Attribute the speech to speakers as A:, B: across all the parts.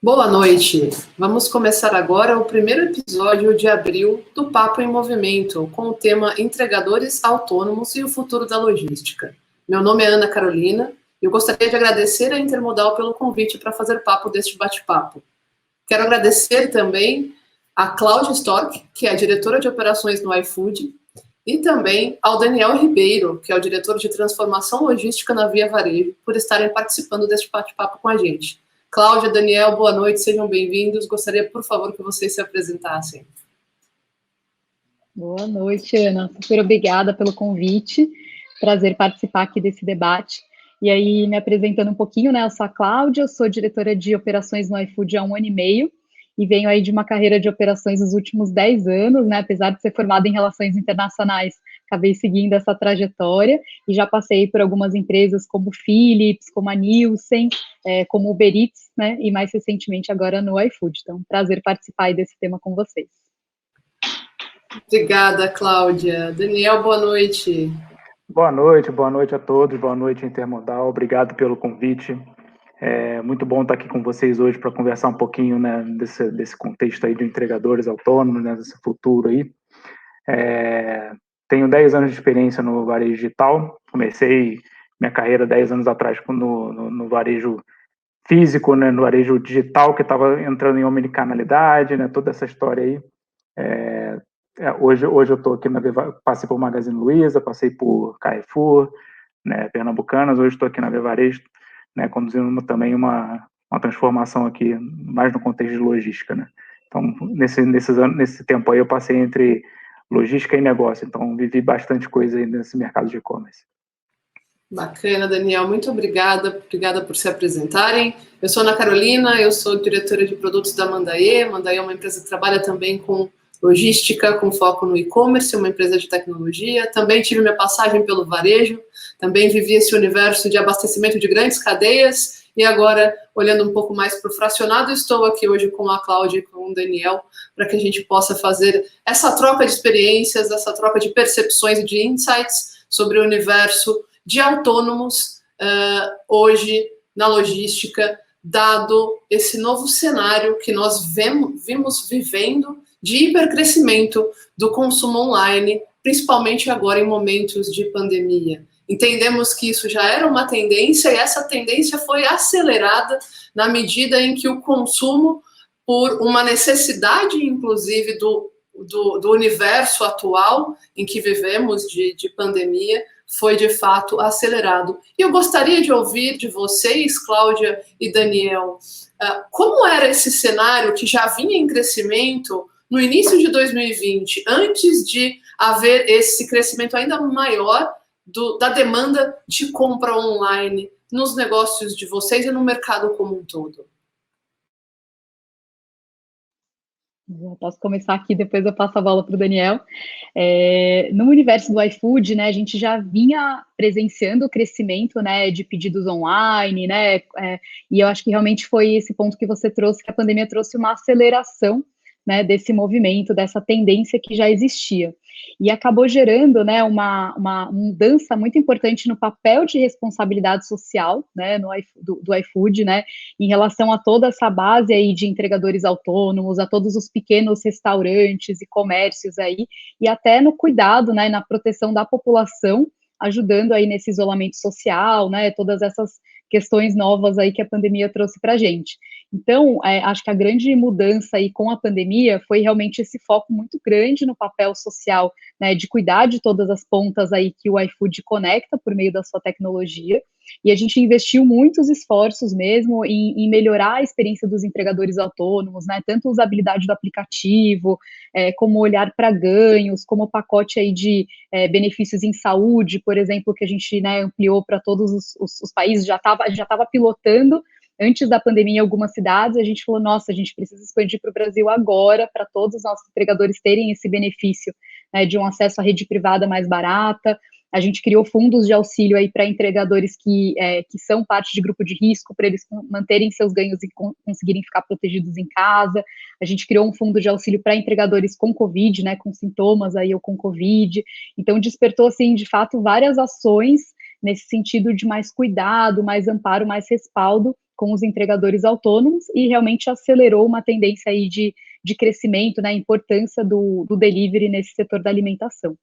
A: Boa noite. Vamos começar agora o primeiro episódio de abril do Papo em Movimento, com o tema Entregadores Autônomos e o Futuro da Logística. Meu nome é Ana Carolina e eu gostaria de agradecer a Intermodal pelo convite para fazer parte deste bate-papo. Quero agradecer também a Cláudia Storck, que é a diretora de operações no iFood, e também ao Daniel Ribeiro, que é o diretor de transformação logística na Via Varejo, por estarem participando deste bate-papo com a gente. Cláudia, Daniel, boa noite, sejam bem-vindos. Gostaria, por favor, que vocês se apresentassem.
B: Boa noite, Ana. Super obrigada pelo convite. Prazer participar aqui desse debate. E aí, me apresentando um pouquinho, né? Eu sou a Cláudia, eu sou diretora de operações no iFood há 1 ano e meio e venho aí de uma carreira de operações nos últimos 10 anos, né? Apesar de ser formada em relações internacionais, acabei seguindo essa trajetória e já passei por algumas empresas como Philips, como a Nielsen, como Uber Eats, né? E mais recentemente agora no iFood. Então, prazer participar aí desse tema com vocês.
A: Obrigada, Cláudia. Daniel, boa noite.
C: Boa noite a todos, boa noite, Intermodal. Obrigado pelo convite. É muito bom estar aqui com vocês hoje para conversar um pouquinho, né, desse contexto aí de entregadores autônomos, né, desse futuro aí. Tenho 10 anos de experiência no varejo digital. Comecei minha carreira 10 anos atrás no varejo físico, né, no varejo digital, que estava entrando em omnicanalidade, né, toda essa história aí. Hoje eu estou aqui, passei por Magazine Luiza, passei por Carrefour, né, Pernambucanas, hoje estou aqui na Via Varejo, né, conduzindo também uma transformação aqui, mais no contexto de logística, né. Então, nesse tempo aí, eu passei entre logística e negócio, então vivi bastante coisa aí nesse mercado de e-commerce.
A: Bacana, Daniel, muito obrigada por se apresentarem. Eu sou Ana Carolina, eu sou diretora de produtos da Mandaê. Mandaê é uma empresa que trabalha também com logística, com foco no e-commerce, uma empresa de tecnologia. Também tive minha passagem pelo varejo, também vivi esse universo de abastecimento de grandes cadeias e agora, olhando um pouco mais para o fracionado, estou aqui hoje com a Cláudia e com o Daniel para que a gente possa fazer essa troca de experiências, essa troca de percepções e de insights sobre o universo de autônomos hoje na logística, dado esse novo cenário que nós vimos vivendo de hipercrescimento do consumo online, principalmente agora em momentos de pandemia. Entendemos que isso já era uma tendência e essa tendência foi acelerada na medida em que o consumo, por uma necessidade, inclusive, do universo atual em que vivemos de pandemia, foi de fato acelerado. E eu gostaria de ouvir de vocês, Cláudia e Daniel, como era esse cenário que já vinha em crescimento no início de 2020, antes de haver esse crescimento ainda maior da demanda de compra online nos negócios de vocês e no mercado como um todo.
B: Eu posso começar aqui, depois eu passo a bola para o Daniel. No universo do iFood, né, a gente já vinha presenciando o crescimento, né, de pedidos online, né, e eu acho que realmente foi esse ponto que você trouxe, que a pandemia trouxe uma aceleração, né, desse movimento, dessa tendência que já existia. E acabou gerando, né, uma mudança muito importante no papel de responsabilidade social, né, do iFood, né, em relação a toda essa base aí de entregadores autônomos, a todos os pequenos restaurantes e comércios aí, e até no cuidado, né, na proteção da população, ajudando aí nesse isolamento social, né, todas essas questões novas aí que a pandemia trouxe para a gente. Então, acho que a grande mudança aí com a pandemia foi realmente esse foco muito grande no papel social, né, de cuidar de todas as pontas aí que o iFood conecta por meio da sua tecnologia, e a gente investiu muitos esforços mesmo em melhorar a experiência dos entregadores autônomos, né, tanto a usabilidade do aplicativo, como olhar para ganhos, como o pacote aí de benefícios em saúde, por exemplo, que a gente, né, ampliou para todos os países, já estava pilotando antes da pandemia em algumas cidades, a gente falou, nossa, a gente precisa expandir para o Brasil agora, para todos os nossos entregadores terem esse benefício, né, de um acesso à rede privada mais barata. A gente criou fundos de auxílio aí para entregadores que são parte de grupo de risco, para eles manterem seus ganhos e conseguirem ficar protegidos em casa. A gente criou um fundo de auxílio para entregadores com Covid, né, com sintomas aí ou com Covid. Então, despertou, assim, de fato, várias ações nesse sentido de mais cuidado, mais amparo, mais respaldo com os entregadores autônomos e realmente acelerou uma tendência aí de crescimento, né, a importância do delivery nesse setor da alimentação.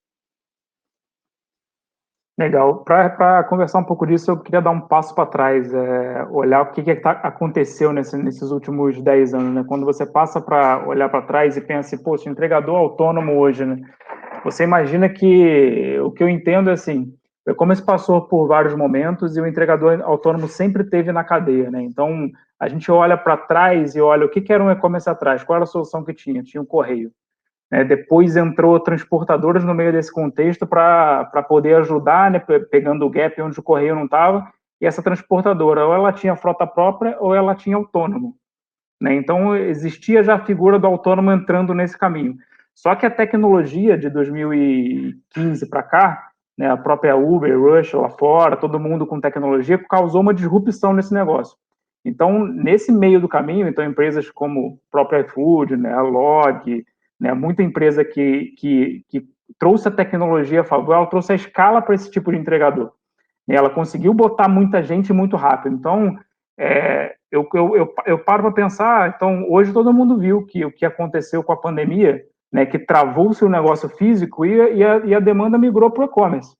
C: Legal. Para conversar um pouco disso, eu queria dar um passo para trás, olhar o que aconteceu nesses últimos 10 anos, né? Quando você passa para olhar para trás e pensa, poxa, entregador autônomo hoje, né? Você imagina que o que eu entendo é assim, o e-commerce passou por vários momentos e o entregador autônomo sempre teve na cadeia, né? Então, a gente olha para trás e olha o que era um e-commerce atrás, qual era a solução que tinha? Tinha o correio. Depois entrou transportadoras no meio desse contexto para poder ajudar, né, pegando o gap onde o correio não estava, e essa transportadora, ou ela tinha frota própria, ou ela tinha autônomo. Né? Então, existia já a figura do autônomo entrando nesse caminho. Só que a tecnologia de 2015 para cá, né, a própria Uber, Rush lá fora, todo mundo com tecnologia, causou uma disrupção nesse negócio. Então, nesse meio do caminho, então empresas como o próprio iFood, né, a Log, né, muita empresa que trouxe a tecnologia a favor, ela trouxe a escala para esse tipo de entregador. Ela conseguiu botar muita gente muito rápido. Então, eu paro para pensar, então, hoje todo mundo viu que o que aconteceu com a pandemia, né, que travou-se o negócio físico e a demanda migrou para o e-commerce.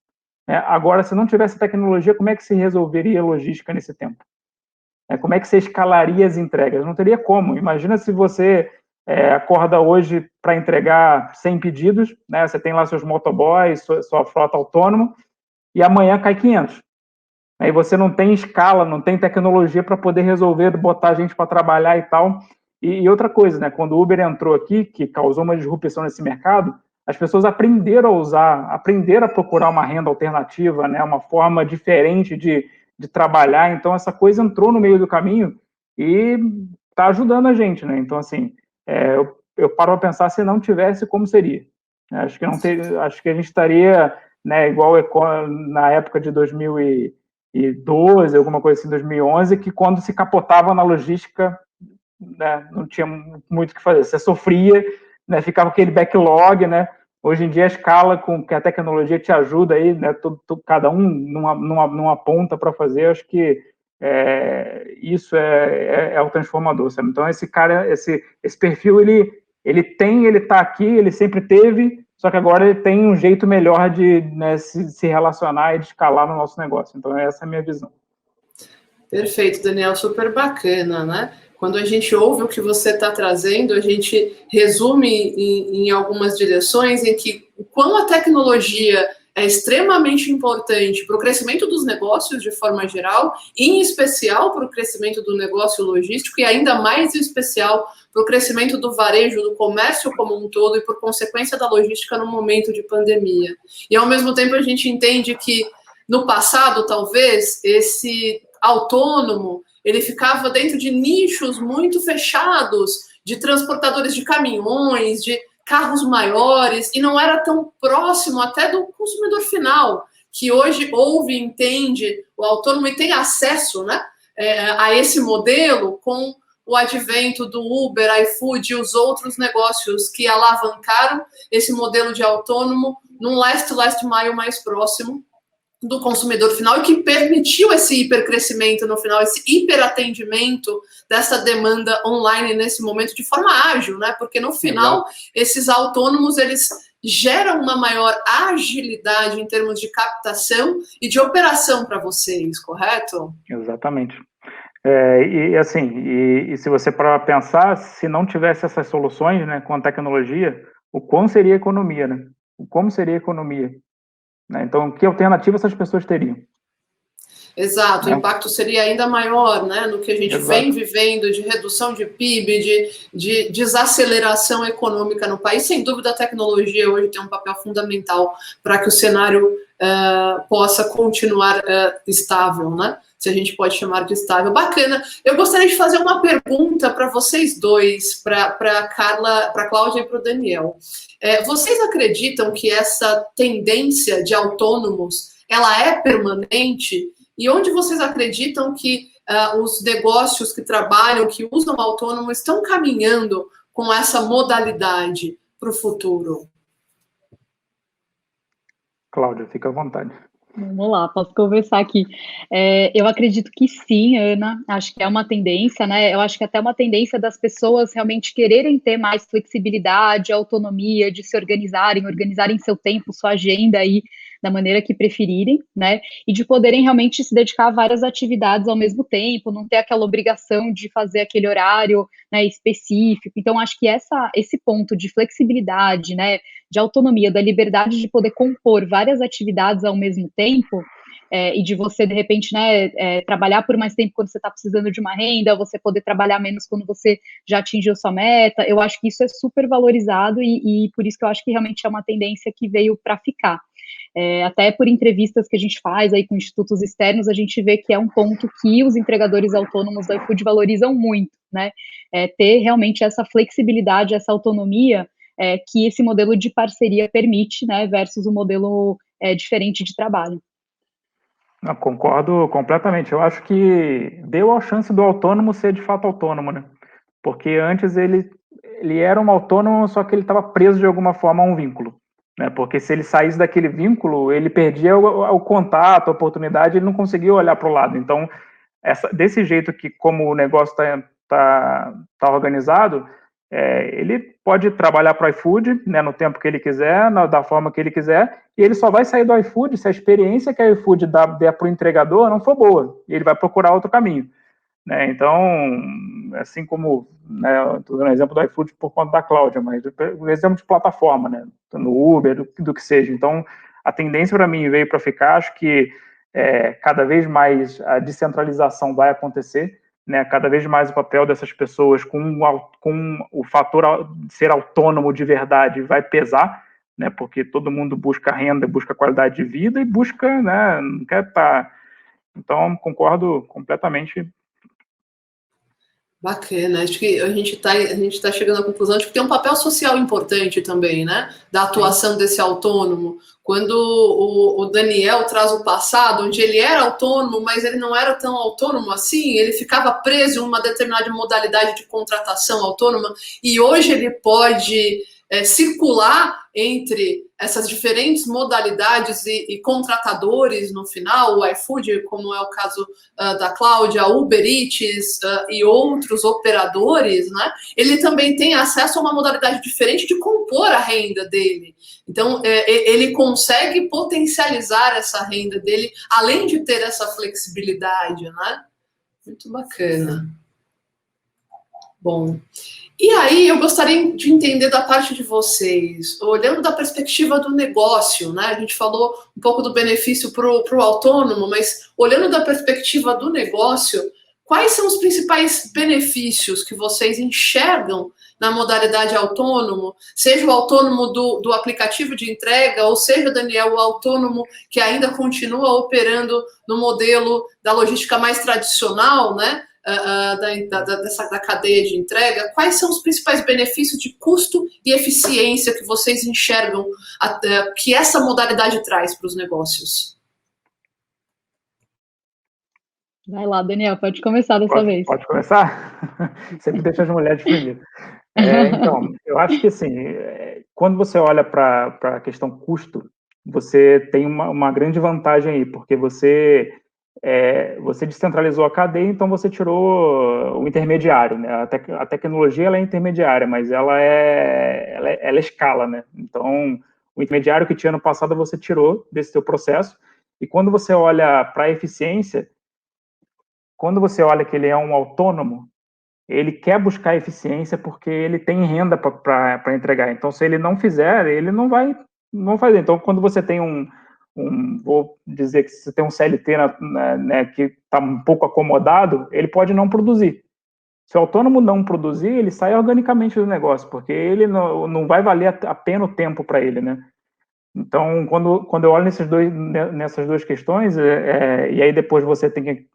C: Agora, se não tivesse tecnologia, como é que se resolveria a logística nesse tempo? Como é que você escalaria as entregas? Não teria como. Imagina se você acorda hoje para entregar 100 pedidos, né? Você tem lá seus motoboys, sua frota autônoma, e amanhã cai 500. Aí você não tem escala, não tem tecnologia para poder resolver, botar gente para trabalhar e tal. E outra coisa, né? Quando o Uber entrou aqui, que causou uma disrupção nesse mercado, as pessoas aprenderam a usar, aprenderam a procurar uma renda alternativa, né? Uma forma diferente de trabalhar. Então, essa coisa entrou no meio do caminho e está ajudando a gente, né? Então, assim, eu paro a pensar se não tivesse, como seria. Acho que acho que a gente estaria, né, igual na época de 2012, alguma coisa assim, 2011, que quando se capotava na logística, né, não tinha muito o que fazer. Você sofria, né, ficava aquele backlog, né? Hoje em dia a escala com que a tecnologia te ajuda aí, né, cada um numa ponta para fazer, acho que isso é o transformador, sabe? Então esse cara, esse perfil, ele está aqui, ele sempre teve, só que agora ele tem um jeito melhor de, né, se relacionar e de escalar no nosso negócio. Então essa é a minha visão.
A: Perfeito, Daniel, super bacana, né? Quando a gente ouve o que você está trazendo, a gente resume em algumas direções em que o quão a tecnologia é extremamente importante para o crescimento dos negócios de forma geral, em especial para o crescimento do negócio logístico e ainda mais em especial para o crescimento do varejo, do comércio como um todo e por consequência da logística no momento de pandemia. E ao mesmo tempo a gente entende que no passado, talvez, esse autônomo, ele ficava dentro de nichos muito fechados, de transportadores de caminhões, de carros maiores, e não era tão próximo até do consumidor final, que hoje ouve, entende o autônomo e tem acesso, né, a esse modelo com o advento do Uber, iFood e os outros negócios que alavancaram esse modelo de autônomo num last mile mais próximo do consumidor final e que permitiu esse hipercrescimento no final, esse hiperatendimento dessa demanda online nesse momento de forma ágil, né? Porque no final, esses autônomos, eles geram uma maior agilidade em termos de captação e de operação para vocês, correto?
C: Exatamente. E se você parar para pensar, se não tivesse essas soluções, né, com a tecnologia, o quão seria a economia, né? Como seria a economia? Então, que alternativa essas pessoas teriam?
A: Exato, o impacto seria ainda maior, né, no que a gente vem vivendo de redução de PIB, de desaceleração econômica no país. Sem dúvida, a tecnologia hoje tem um papel fundamental para que o cenário possa continuar estável, né? Se a gente pode chamar de estável. Bacana. Eu gostaria de fazer uma pergunta para vocês dois, para a Cláudia e para o Daniel. Vocês acreditam que essa tendência de autônomos ela é permanente? E onde vocês acreditam que os negócios que trabalham, que usam autônomo, estão caminhando com essa modalidade para o futuro?
C: Cláudia, fica à vontade.
B: Vamos lá, posso conversar aqui. Eu acredito que sim, Ana. Acho que é uma tendência, né? Eu acho que até uma tendência das pessoas realmente quererem ter mais flexibilidade, autonomia, de se organizarem seu tempo, sua agenda aí da maneira que preferirem, né? E de poderem realmente se dedicar a várias atividades ao mesmo tempo, não ter aquela obrigação de fazer aquele horário, né, específico. Então, acho que esse ponto de flexibilidade, né, de autonomia, da liberdade de poder compor várias atividades ao mesmo tempo, e de você, de repente, né, trabalhar por mais tempo quando você está precisando de uma renda, você poder trabalhar menos quando você já atingiu sua meta. Eu acho que isso é super valorizado e por isso que eu acho que realmente é uma tendência que veio para ficar. Até por entrevistas que a gente faz aí com institutos externos, a gente vê que é um ponto que os entregadores autônomos do iFood valorizam muito, né? Ter realmente essa flexibilidade, essa autonomia que esse modelo de parceria permite, né, versus o modelo diferente de trabalho.
C: Eu concordo completamente. Eu acho que deu a chance do autônomo ser de fato autônomo, né? Porque antes ele era um autônomo, só que ele estava preso de alguma forma a um vínculo, né? Porque se ele saísse daquele vínculo, ele perdia o contato, a oportunidade, ele não conseguia olhar para o lado. Então, desse jeito que, como o negócio tá organizado, ele pode trabalhar para o iFood, né, no tempo que ele quiser, da forma que ele quiser, e ele só vai sair do iFood se a experiência que a iFood der para o entregador não for boa, e ele vai procurar outro caminho. Né? Então, assim como, né, estou dando um exemplo do iFood por conta da Cláudia, mas o exemplo de plataforma, né, no Uber, do que seja. Então, a tendência para mim veio para ficar, acho que cada vez mais a descentralização vai acontecer, né, cada vez mais o papel dessas pessoas com o fator de ser autônomo de verdade vai pesar, né, porque todo mundo busca renda, busca qualidade de vida e busca, né, não quer estar... Então, concordo completamente.
A: Bacana, acho que a gente tá chegando à conclusão de que tem um papel social importante também, né? Da atuação desse autônomo. Quando o Daniel traz o passado, onde ele era autônomo, mas ele não era tão autônomo assim, ele ficava preso em uma determinada modalidade de contratação autônoma, e hoje ele pode circular entre essas diferentes modalidades e contratadores no final, o iFood, como é o caso da Cláudia, Uber Eats e outros operadores, né? Ele também tem acesso a uma modalidade diferente de compor a renda dele. Então, ele consegue potencializar essa renda dele, além de ter essa flexibilidade, né? Muito bacana. Bom, e aí eu gostaria de entender da parte de vocês, olhando da perspectiva do negócio, né? A gente falou um pouco do benefício para o autônomo, mas olhando da perspectiva do negócio, quais são os principais benefícios que vocês enxergam na modalidade autônomo, seja o autônomo do aplicativo de entrega, ou seja, Daniel, o autônomo que ainda continua operando no modelo da logística mais tradicional, né? Da cadeia de entrega, quais são os principais benefícios de custo e eficiência que vocês enxergam que essa modalidade traz para os negócios?
B: Vai lá, Daniel, pode começar dessa vez.
C: Pode começar? Sempre deixa as mulheres primeiro. Então, eu acho que assim, quando você olha para a questão custo, você tem uma grande vantagem aí, porque você descentralizou a cadeia, então você tirou o intermediário, né? A tecnologia ela é intermediária, mas ela escala, né? Então, o intermediário que tinha no passado você tirou desse seu processo, e quando você olha para a eficiência, quando você olha que ele é um autônomo, ele quer buscar eficiência porque ele tem renda para entregar. Então, se ele não fizer, ele não vai fazer. Então, quando você tem vou dizer que você tem um CLT né, que está um pouco acomodado, ele pode não produzir. Se o autônomo não produzir, ele sai organicamente do negócio, porque ele não vai valer a pena o tempo para ele, né? Então, quando eu olho nessas duas questões, e aí depois você tem que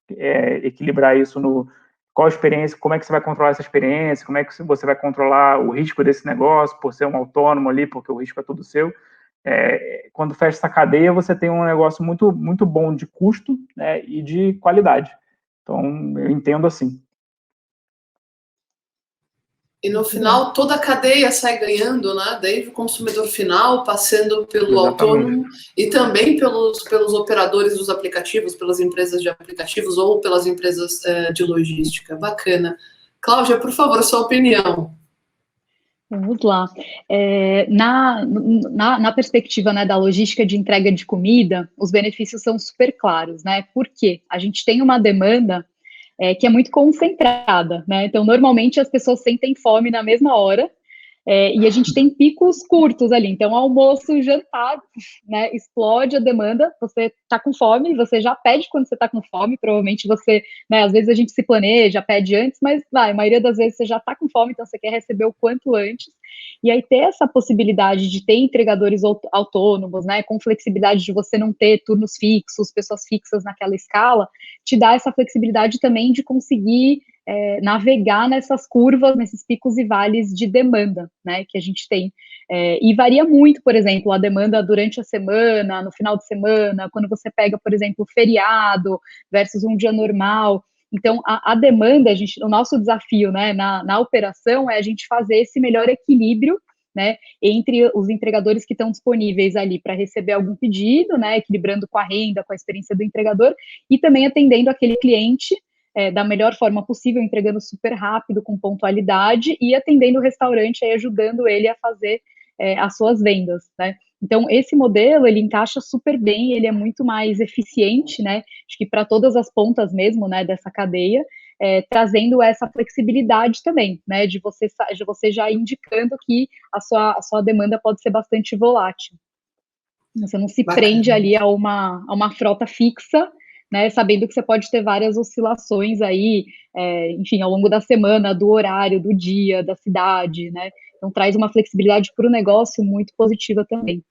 C: equilibrar isso no qual experiência, como é que você vai controlar essa experiência, como é que você vai controlar o risco desse negócio, por ser um autônomo ali, porque o risco é todo seu. Quando fecha essa cadeia, você tem um negócio muito, muito bom de custo, né, e de qualidade. Então, eu entendo assim.
A: E no final, toda a cadeia sai ganhando, né? Desde o consumidor final, passando pelo autônomo e também pelos operadores dos aplicativos, pelas empresas de aplicativos ou pelas empresas de logística. Bacana. Cláudia, por favor, sua opinião.
B: Vamos lá. Na perspectiva, né, da logística de entrega de comida, os benefícios são super claros, né? Por quê? A gente tem uma demanda que é muito concentrada, né? Então, normalmente as pessoas sentem fome na mesma hora, e a gente tem picos curtos ali. Então, almoço, jantar, né? Explode a demanda. Você está com fome, você já pede quando você está com fome. Provavelmente você, né? Às vezes a gente se planeja, pede antes, mas a maioria das vezes você já está com fome, então você quer receber o quanto antes. E aí ter essa possibilidade de ter entregadores autônomos, né? Com flexibilidade de você não ter turnos fixos, pessoas fixas naquela escala, te dá essa flexibilidade também de conseguir navegar nessas curvas, nesses picos e vales de demanda, né, que a gente tem. E varia muito, por exemplo, a demanda durante a semana, no final de semana, quando você pega, por exemplo, feriado versus um dia normal. Então, a demanda, o nosso desafio, né, na operação é a gente fazer esse melhor equilíbrio, né, entre os entregadores que estão disponíveis ali para receber algum pedido, né, equilibrando com a renda, com a experiência do entregador, e também atendendo aquele cliente da melhor forma possível, entregando super rápido, com pontualidade, e atendendo o restaurante, aí, ajudando ele a fazer as suas vendas, né? Então, esse modelo, ele encaixa super bem, ele é muito mais eficiente, né? Acho que para todas as pontas mesmo, né, dessa cadeia, trazendo essa flexibilidade também, né, de você já indicando que a sua demanda pode ser bastante volátil. Você não se prende ali a uma frota fixa, né, sabendo que você pode ter várias oscilações aí, enfim, ao longo da semana, do horário, do dia, da cidade, né? Então traz uma flexibilidade para o negócio muito positiva também.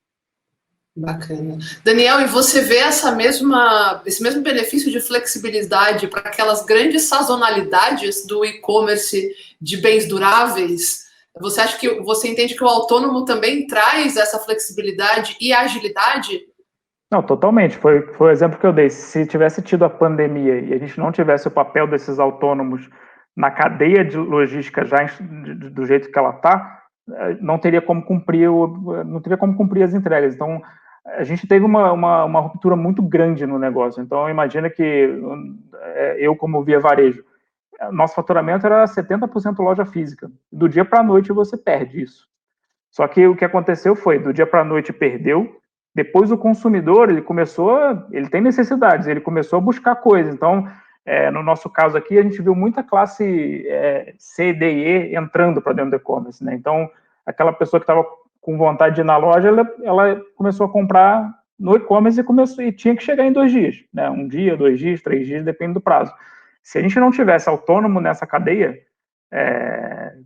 A: Bacana. Daniel, e você vê esse mesmo benefício de flexibilidade para aquelas grandes sazonalidades do e-commerce de bens duráveis? Você entende que o autônomo também traz essa flexibilidade e agilidade?
C: Não, totalmente. Foi o exemplo que eu dei. Se tivesse tido a pandemia e a gente não tivesse o papel desses autônomos na cadeia de logística já do jeito que ela está, não teria como cumprir as entregas. Então, a gente teve uma ruptura muito grande no negócio. Então, imagina que eu, como Via Varejo, nosso faturamento era 70% loja física. Do dia para a noite você perde isso. Só que o que aconteceu foi, do dia para a noite perdeu. Depois o consumidor, ele tem necessidades, ele começou a buscar coisas. Então, no nosso caso aqui, a gente viu muita classe C, D e E entrando para dentro do e-commerce, né? Então, aquela pessoa que estava com vontade de ir na loja, ela começou a comprar no e-commerce e tinha que chegar em 2 dias, né? 1 dia, 2 dias, 3 dias, depende do prazo. Se a gente não tivesse autônomo nessa cadeia,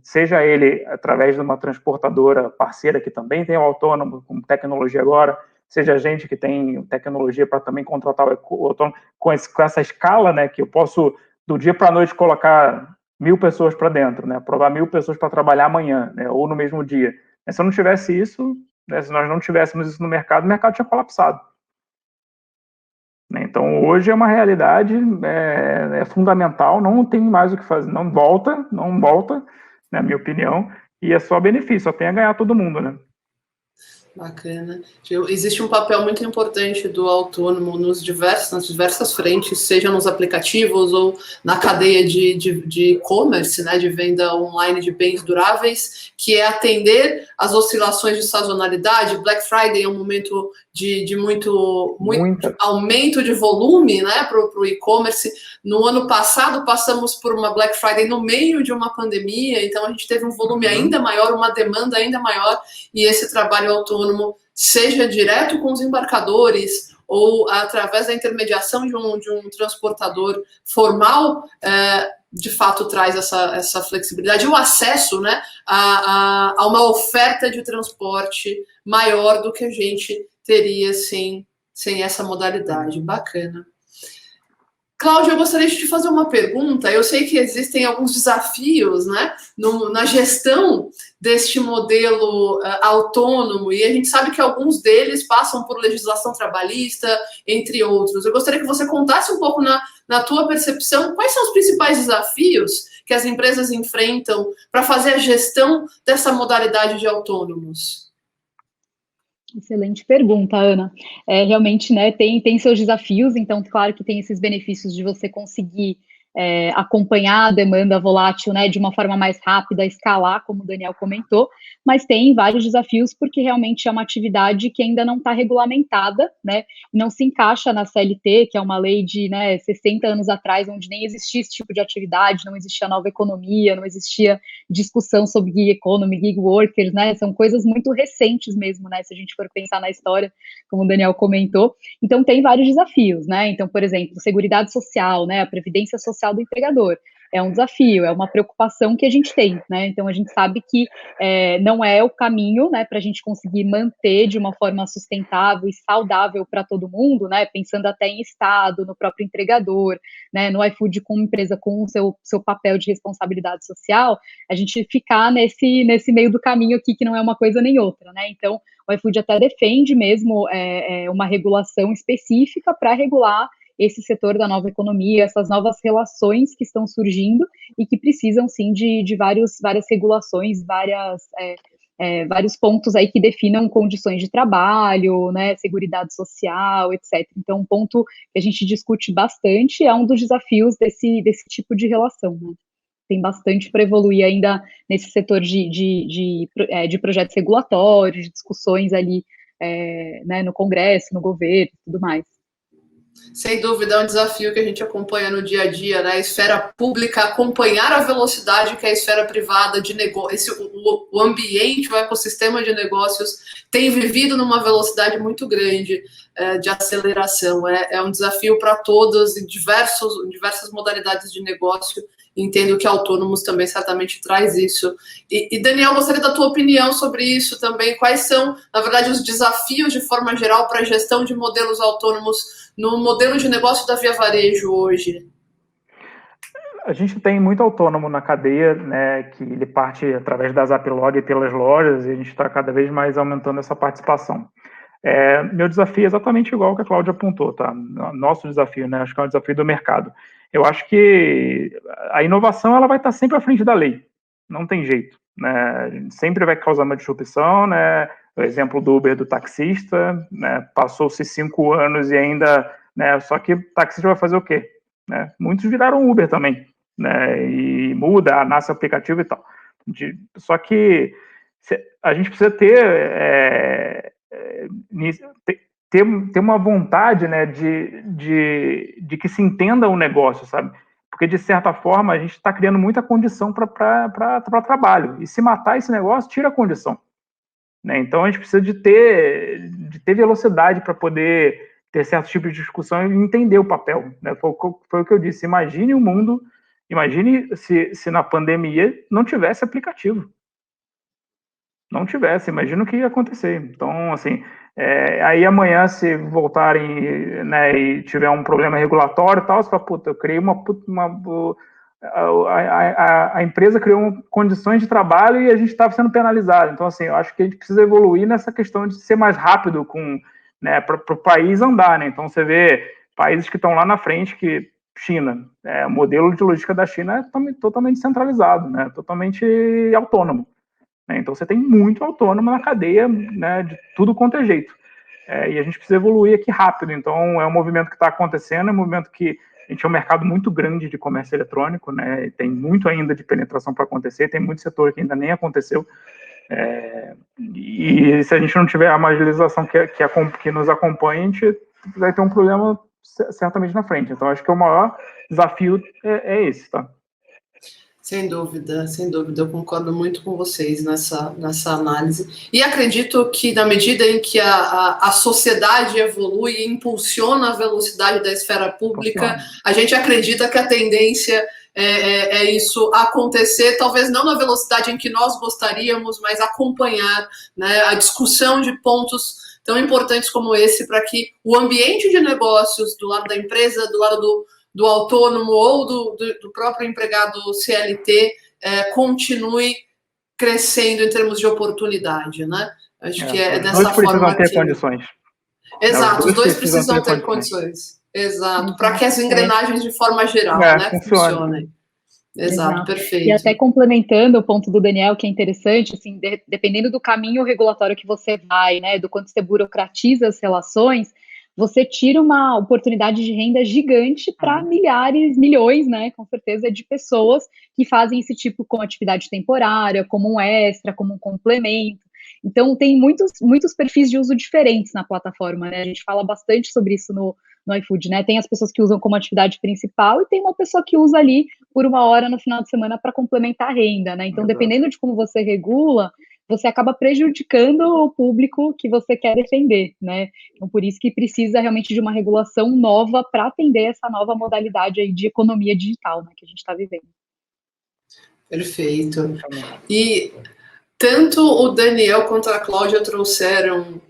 C: seja ele através de uma transportadora parceira que também tem o autônomo com tecnologia agora, seja gente que tem tecnologia para também contratar o autônomo com essa escala, né, que eu posso do dia para a noite colocar 1.000 pessoas para dentro, né, aprovar 1.000 pessoas para trabalhar amanhã, né, ou no mesmo dia. Se eu não tivesse isso, né, se nós não tivéssemos isso no mercado, o mercado tinha colapsado. Então, hoje é uma realidade, é fundamental, não tem mais o que fazer, não volta, na minha opinião, e é só benefício, só tem a ganhar todo mundo, né?
A: Bacana. Existe um papel muito importante do autônomo nas diversas frentes, seja nos aplicativos ou na cadeia de e-commerce, né, de venda online de bens duráveis, que é atender às oscilações de sazonalidade. Black Friday é um momento de muito aumento de volume, né, para o e-commerce. No ano passado, passamos por uma Black Friday no meio de uma pandemia, então a gente teve um volume ainda maior, uma demanda ainda maior, e esse trabalho autônomo, seja direto com os embarcadores ou através da intermediação de um transportador formal, de fato traz essa flexibilidade, o acesso, né, a uma oferta de transporte maior do que a gente teria sem essa modalidade. Bacana. Cláudia, eu gostaria de te fazer uma pergunta. Eu sei que existem alguns desafios, né, na gestão deste modelo autônomo, e a gente sabe que alguns deles passam por legislação trabalhista, entre outros. Eu gostaria que você contasse um pouco na tua percepção quais são os principais desafios que as empresas enfrentam para fazer a gestão dessa modalidade de autônomos?
B: Excelente pergunta, Ana. Realmente, né, tem seus desafios, então, claro que tem esses benefícios de você conseguir acompanhar a demanda volátil, né, de uma forma mais rápida, escalar, como o Daniel comentou, mas tem vários desafios porque realmente é uma atividade que ainda não está regulamentada, né, não se encaixa na CLT, que é uma lei de, né, 60 anos atrás, onde nem existia esse tipo de atividade, não existia nova economia, não existia discussão sobre gig economy, gig workers, né, são coisas muito recentes mesmo, né, se a gente for pensar na história, como o Daniel comentou. Então, tem vários desafios, né, então, por exemplo, Seguridade Social, né, a Previdência Social do empregador, é um desafio, é uma preocupação que a gente tem, né, então a gente sabe que não é o caminho, né, para a gente conseguir manter de uma forma sustentável e saudável para todo mundo, né, pensando até em Estado, no próprio empregador, né, no iFood como empresa com o seu papel de responsabilidade social, a gente ficar nesse meio do caminho aqui, que não é uma coisa nem outra, né, então o iFood até defende mesmo uma regulação específica para regular esse setor da nova economia, essas novas relações que estão surgindo e que precisam, sim, de várias regulações, vários pontos aí que definam condições de trabalho, né, seguridade social, etc. Então, um ponto que a gente discute bastante é um dos desafios desse tipo de relação, né? Tem bastante para evoluir ainda nesse setor de projetos regulatórios, de discussões ali, né, no Congresso, no governo e tudo mais.
A: Sem dúvida, é um desafio que a gente acompanha no dia a dia, né? A esfera pública acompanhar a velocidade que a esfera privada de negócio, o ambiente, o ecossistema de negócios tem vivido numa velocidade muito grande de aceleração. É um desafio para todos em diversas modalidades de negócio. Entendo que autônomos também certamente traz isso. E Daniel, gostaria da tua opinião sobre isso também. Quais são, na verdade, os desafios de forma geral para a gestão de modelos autônomos no modelo de negócio da Via Varejo hoje?
C: A gente tem muito autônomo na cadeia, né, que ele parte através da Zaplog pelas lojas, e a gente está cada vez mais aumentando essa participação. Meu desafio é exatamente igual que a Cláudia apontou, tá? Nosso desafio, né? Acho que é um desafio do mercado. Eu acho que a inovação ela vai estar sempre à frente da lei, não tem jeito, né? Sempre vai causar uma disrupção, né? O exemplo do Uber do taxista, né? Passou-se 5 anos e ainda, né? Só que o taxista vai fazer o quê? Né? Muitos viraram Uber também, né? E muda, nasce aplicativo e tal. Só que a gente precisa ter uma vontade, né, de que se entenda o negócio, sabe? Porque, de certa forma, a gente está criando muita condição para trabalho. E se matar esse negócio, tira a condição. Né? Então, a gente precisa de ter velocidade para poder ter certo tipo de discussão e entender o papel. Né? Foi o que eu disse. Imagine o mundo, imagine se na pandemia não tivesse aplicativo. Não tivesse, imagina o que ia acontecer. Então, assim, aí amanhã, se voltarem, né, e tiver um problema regulatório e tal, você fala, puta, eu criei a empresa criou condições de trabalho e a gente estava sendo penalizado. Então, assim, eu acho que a gente precisa evoluir nessa questão de ser mais rápido né, para o país andar, né? Então, você vê países que estão lá na frente, que China, o modelo de logística da China é totalmente centralizado, né, totalmente autônomo. Então, você tem muito autônomo na cadeia, né, de tudo quanto é jeito. E a gente precisa evoluir aqui rápido. Então, é um movimento que está acontecendo, é um movimento que a gente é um mercado muito grande de comércio eletrônico, né, tem muito ainda de penetração para acontecer, tem muito setor que ainda nem aconteceu. E se a gente não tiver a agilização que nos acompanha, a gente vai ter um problema certamente na frente. Então, acho que o maior desafio é esse, tá?
A: Sem dúvida, eu concordo muito com vocês nessa análise. E acredito que, na medida em que a sociedade evolui e impulsiona a velocidade da esfera pública, a gente acredita que a tendência é isso acontecer, talvez não na velocidade em que nós gostaríamos, mas acompanhar, né, a discussão de pontos tão importantes como esse, para que o ambiente de negócios do lado da empresa, do lado do autônomo ou do próprio empregado CLT continue crescendo em termos de oportunidade, né? Acho que é dessa forma que...
C: condições.
A: Exato, os dois precisam ter condições. Exato, para que as engrenagens de forma geral, né, funcionem. Exato, perfeito.
B: E até complementando o ponto do Daniel, que é interessante, assim, dependendo do caminho regulatório que você vai, né, do quanto você burocratiza as relações, você tira uma oportunidade de renda gigante para milhares, milhões, né, com certeza, de pessoas que fazem esse tipo com atividade temporária, como um extra, como um complemento. Então, tem muitos perfis de uso diferentes na plataforma, né? A gente fala bastante sobre isso no iFood, né? Tem as pessoas que usam como atividade principal e tem uma pessoa que usa ali por uma hora no final de semana para complementar a renda, né? Então, dependendo de como você regula, você acaba prejudicando o público que você quer defender, né? Então, por isso que precisa realmente de uma regulação nova para atender essa nova modalidade aí de economia digital, né, que a gente está vivendo.
A: Perfeito. E tanto o Daniel quanto a Cláudia trouxeram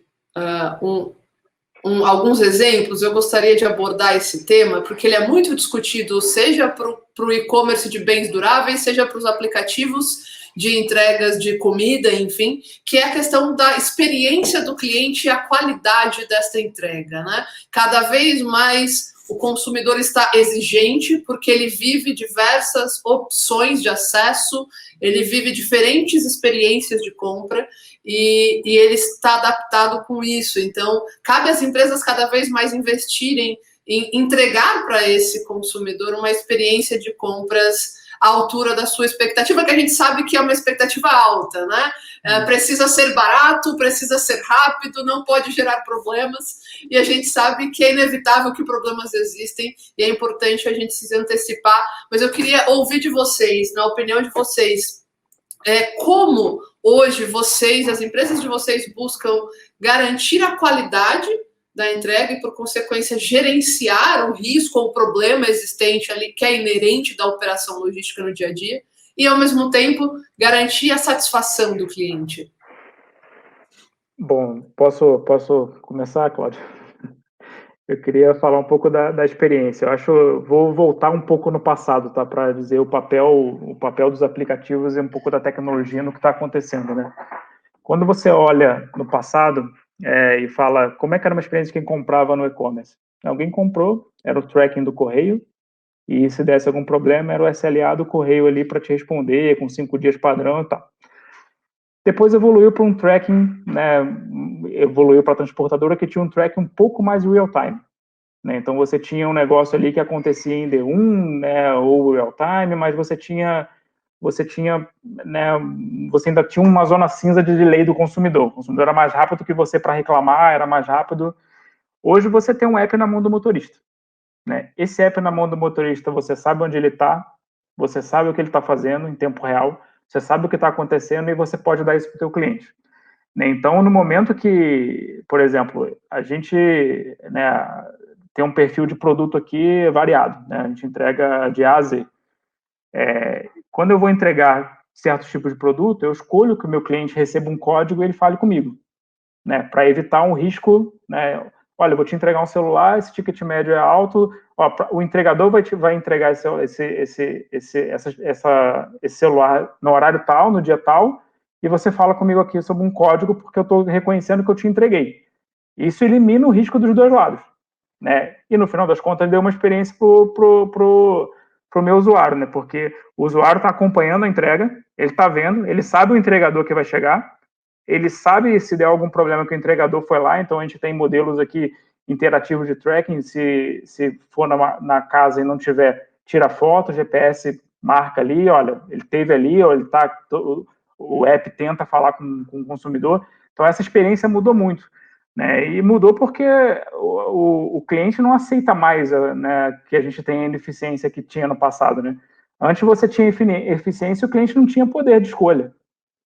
A: alguns exemplos. Eu gostaria de abordar esse tema, porque ele é muito discutido, seja para o e-commerce de bens duráveis, seja para os aplicativos de entregas de comida, enfim, que é a questão da experiência do cliente e a qualidade desta entrega, né? Cada vez mais o consumidor está exigente, porque ele vive diversas opções de acesso, ele vive diferentes experiências de compra, e ele está adaptado com isso. Então, cabe às empresas cada vez mais investirem em entregar para esse consumidor uma experiência de compras à altura da sua expectativa, que a gente sabe que é uma expectativa alta, né? Precisa ser barato, precisa ser rápido, não pode gerar problemas, e a gente sabe que é inevitável que problemas existem, e é importante a gente se antecipar. Mas eu queria ouvir de vocês, na opinião de vocês, como hoje vocês, as empresas de vocês, buscam garantir a qualidade da entrega e, por consequência, gerenciar o risco ou o problema existente ali, que é inerente da operação logística no dia a dia, e, ao mesmo tempo, garantir a satisfação do cliente.
C: Bom, posso começar, Cláudio? Eu queria falar um pouco da experiência. Vou voltar um pouco no passado, tá? Para dizer o papel dos aplicativos e um pouco da tecnologia no que está acontecendo, né? Quando você olha no passado e fala como é que era uma experiência de quem comprava no e-commerce. Alguém comprou, era o tracking do correio, e se desse algum problema, era o SLA do correio ali para te responder, com 5 dias padrão e tal. Depois evoluiu para um tracking, né, evoluiu para a transportadora que tinha um tracking um pouco mais real-time. Né? Então, você tinha um negócio ali que acontecia em D1, né, ou real-time, mas você ainda tinha uma zona cinza de delay do consumidor. O consumidor era mais rápido que você para reclamar, era mais rápido. Hoje você tem um app na mão do motorista. Né? Esse app na mão do motorista, você sabe onde ele está, você sabe o que ele está fazendo em tempo real, você sabe o que está acontecendo e você pode dar isso para o teu cliente. Né? Então, no momento que, por exemplo, a gente tem um perfil de produto aqui variado, né? A gente entrega de A a Z. Quando eu vou entregar certos tipos de produto, eu escolho que o meu cliente receba um código e ele fale comigo, né? Para evitar um risco, né? Olha, eu vou te entregar um celular, esse ticket médio é alto, o entregador vai entregar esse celular no horário tal, no dia tal, e você fala comigo aqui sobre um código porque eu estou reconhecendo que eu te entreguei. Isso elimina o risco dos dois lados, né? E no final das contas deu uma experiência pro meu usuário, né? Porque o usuário está acompanhando a entrega, ele está vendo, ele sabe o entregador que vai chegar, ele sabe se der algum problema que o entregador foi lá, então a gente tem modelos aqui interativos de tracking, se for na casa e não tiver, tira foto, GPS marca ali, olha, ele teve ali, ou o app tenta falar com o consumidor, então essa experiência mudou muito, né? E mudou porque o cliente não aceita mais, né, que a gente tenha a ineficiência que tinha no passado, né? Antes você tinha eficiência e o cliente não tinha poder de escolha.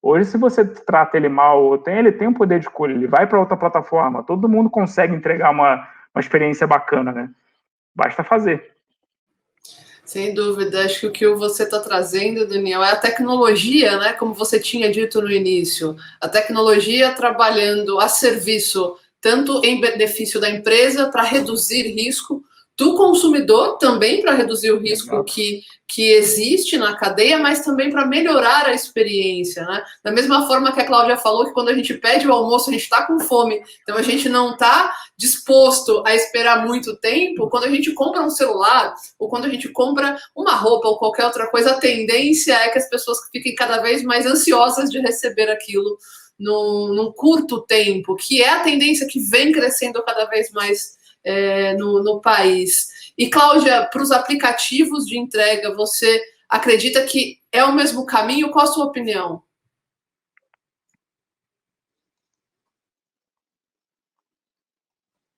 C: Hoje, se você trata ele mal, ele tem um poder de escolha, ele vai para outra plataforma, todo mundo consegue entregar uma experiência bacana, né? Basta fazer.
A: Sem dúvida, acho que o que você está trazendo, Daniel, é a tecnologia, né? Como você tinha dito no início, a tecnologia trabalhando a serviço, tanto em benefício da empresa para reduzir risco, do consumidor, também para reduzir o risco que existe na cadeia, mas também para melhorar a experiência, né? Da mesma forma que a Cláudia falou, que quando a gente pede o almoço, a gente está com fome, então a gente não está disposto a esperar muito tempo. Quando a gente compra um celular, ou quando a gente compra uma roupa ou qualquer outra coisa, a tendência é que as pessoas fiquem cada vez mais ansiosas de receber aquilo num curto tempo, que é a tendência que vem crescendo cada vez mais no país. E, Cláudia, para os aplicativos de entrega, você acredita que é o mesmo caminho? Qual a sua opinião?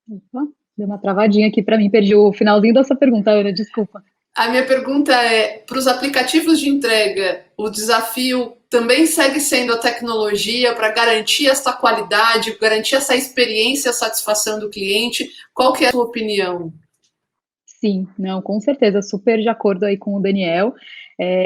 B: Opa, deu uma travadinha aqui para mim, perdi o finalzinho da sua pergunta, Ana, desculpa.
A: A minha pergunta é, para os aplicativos de entrega, o desafio também segue sendo a tecnologia para garantir essa qualidade, garantir essa experiência, a satisfação do cliente? Qual que é a sua opinião?
B: Sim, não, com certeza, super de acordo aí com o Daniel.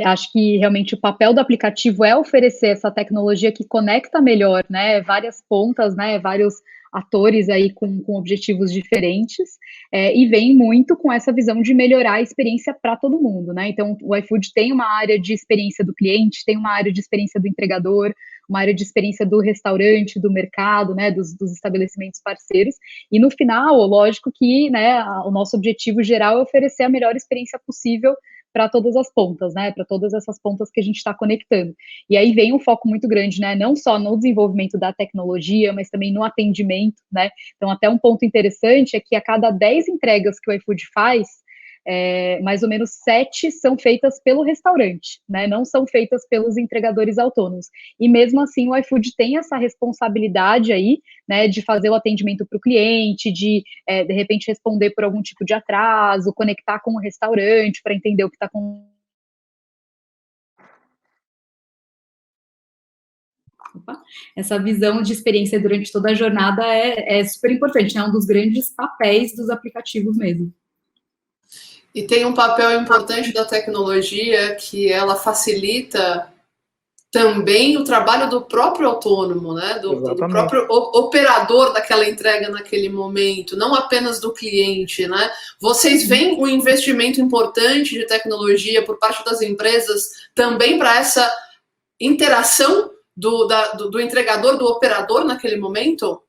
B: Acho que realmente o papel do aplicativo é oferecer essa tecnologia que conecta melhor, né, várias pontas, né, vários atores aí com objetivos diferentes, e vem muito com essa visão de melhorar a experiência para todo mundo, né? Então, o iFood tem uma área de experiência do cliente, tem uma área de experiência do entregador, uma área de experiência do restaurante, do mercado, né, dos estabelecimentos parceiros, e no final, lógico que, né, o nosso objetivo geral é oferecer a melhor experiência possível para todas as pontas, né, para todas essas pontas que a gente está conectando. E aí vem um foco muito grande, né, não só no desenvolvimento da tecnologia, mas também no atendimento, né. Então, até um ponto interessante é que a cada 10 entregas que o iFood faz, mais ou menos 7 são feitas pelo restaurante, né, não são feitas pelos entregadores autônomos. E mesmo assim, o iFood tem essa responsabilidade aí, né, de fazer o atendimento para o cliente, de repente responder por algum tipo de atraso, conectar com o restaurante para entender o que está com... Essa visão de experiência durante toda a jornada é super importante, né? É um dos grandes papéis dos aplicativos mesmo.
A: E tem um papel importante da tecnologia, que ela facilita também o trabalho do próprio autônomo, né? Do próprio operador daquela entrega naquele momento, não apenas do cliente, né? Vocês veem um investimento importante de tecnologia por parte das empresas também para essa interação do entregador, do operador naquele momento?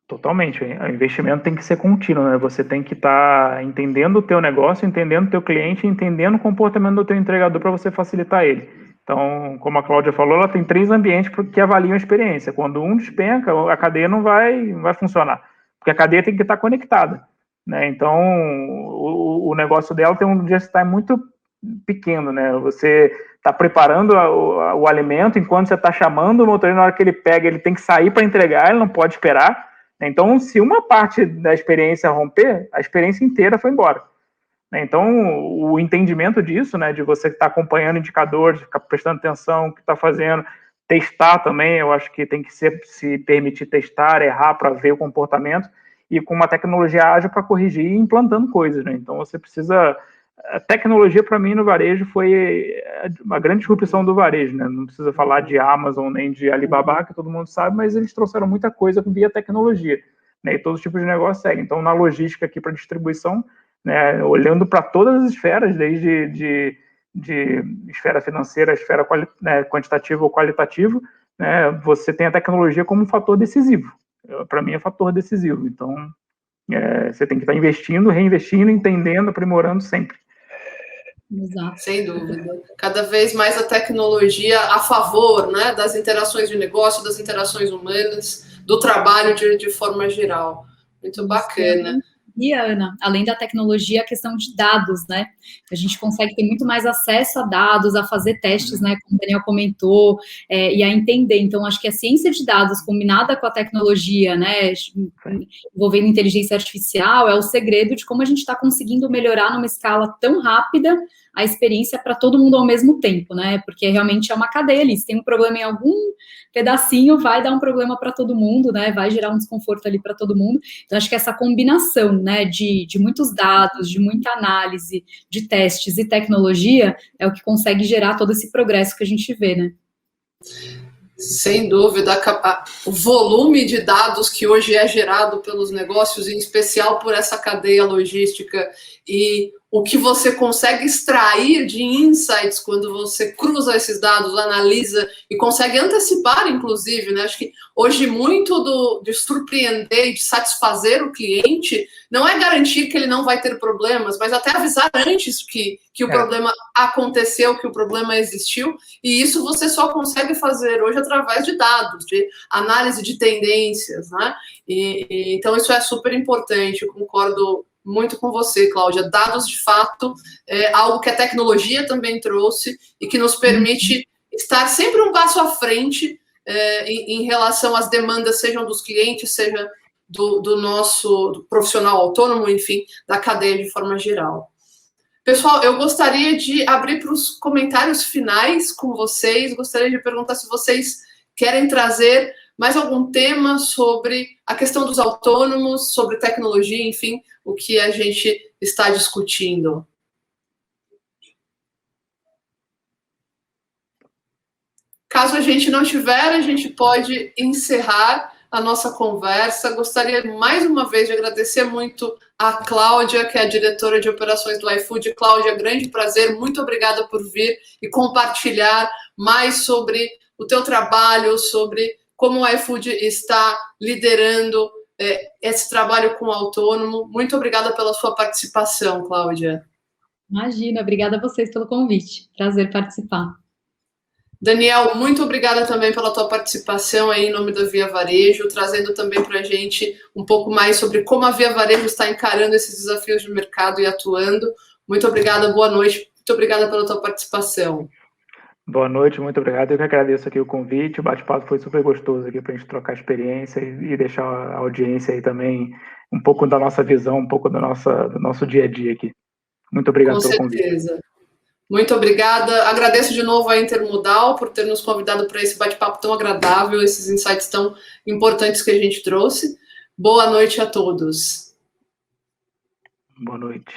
C: Totalmente. O investimento tem que ser contínuo, né? Você tem que estar entendendo o teu negócio, entendendo o teu cliente, entendendo o comportamento do teu entregador para você facilitar ele. Então, como a Cláudia falou, ela tem 3 ambientes que avaliam a experiência. Quando um despenca, a cadeia não vai funcionar, porque a cadeia tem que estar conectada, né? Então, o negócio dela tem um just time muito pequeno, né? Você está preparando o alimento, enquanto você está chamando o motorista, na hora que ele pega, ele tem que sair para entregar, ele não pode esperar. Então, se uma parte da experiência romper, a experiência inteira foi embora. Então, o entendimento disso, né, de você estar acompanhando indicadores, ficar prestando atenção no que está fazendo, testar também, eu acho que tem que se permitir testar, errar para ver o comportamento, e com uma tecnologia ágil para corrigir e implantando coisas, né? Então, você precisa... A tecnologia, para mim, no varejo foi uma grande disrupção do varejo, né? Não precisa falar de Amazon nem de Alibaba, que todo mundo sabe, mas eles trouxeram muita coisa via tecnologia, né? E todos os tipos de negócio seguem. Então, na logística aqui para distribuição, né, olhando para todas as esferas, desde de esfera financeira, esfera quantitativa ou qualitativa, né, você tem a tecnologia como um fator decisivo. Para mim, é fator decisivo. Então, você tem que estar investindo, reinvestindo, entendendo, aprimorando sempre.
A: Exato. Sem dúvida. Cada vez mais a tecnologia a favor, né, das interações de negócio, das interações humanas, do trabalho de forma geral. Muito bacana.
B: E, Ana, além da tecnologia, a questão de dados, né? A gente consegue ter muito mais acesso a dados, a fazer testes, né? Como o Daniel comentou, e a entender. Então, acho que a ciência de dados combinada com a tecnologia, né? Envolvendo inteligência artificial, é o segredo de como a gente está conseguindo melhorar numa escala tão rápida a experiência para todo mundo ao mesmo tempo, né? Porque realmente é uma cadeia ali. Se tem um problema em algum pedacinho, vai dar um problema para todo mundo, né? Vai gerar um desconforto ali para todo mundo. Então, acho que essa combinação, né, de muitos dados, de muita análise, de testes e tecnologia é o que consegue gerar todo esse progresso que a gente vê, né?
A: Sem dúvida, o volume de dados que hoje é gerado pelos negócios, em especial por essa cadeia logística, e o que você consegue extrair de insights quando você cruza esses dados, analisa e consegue antecipar, inclusive, né? Acho que hoje muito de surpreender e de satisfazer o cliente não é garantir que ele não vai ter problemas, mas até avisar antes que o problema aconteceu, que o problema existiu, e isso você só consegue fazer hoje através de dados, de análise de tendências, né? Então isso é super importante, eu concordo muito com você, Cláudia. Dados, de fato, é algo que a tecnologia também trouxe e que nos permite estar sempre um passo à frente em relação às demandas, sejam dos clientes, seja do nosso profissional autônomo, enfim, da cadeia de forma geral. Pessoal, eu gostaria de abrir para os comentários finais com vocês, gostaria de perguntar se vocês querem trazer mais algum tema sobre a questão dos autônomos, sobre tecnologia, enfim, o que a gente está discutindo. Caso a gente não tiver, a gente pode encerrar a nossa conversa. Gostaria mais uma vez de agradecer muito a Cláudia, que é a diretora de operações do iFood. Cláudia, grande prazer, muito obrigada por vir e compartilhar mais sobre o teu trabalho, sobre como o iFood está liderando esse trabalho com o autônomo. Muito obrigada pela sua participação, Cláudia.
B: Imagina, obrigada a vocês pelo convite. Prazer participar.
A: Daniel, muito obrigada também pela tua participação aí em nome da Via Varejo, trazendo também para a gente um pouco mais sobre como a Via Varejo está encarando esses desafios de mercado e atuando. Muito obrigada, boa noite, muito obrigada pela tua participação.
C: Boa noite, muito obrigado. Eu que agradeço aqui o convite, o bate-papo foi super gostoso aqui para a gente trocar experiência e deixar a audiência aí também um pouco da nossa visão, um pouco do nosso dia a dia aqui. Muito obrigado pelo convite. Com certeza.
A: Muito obrigada. Agradeço de novo a Intermodal por ter nos convidado para esse bate-papo tão agradável, esses insights tão importantes que a gente trouxe. Boa noite a todos.
C: Boa noite.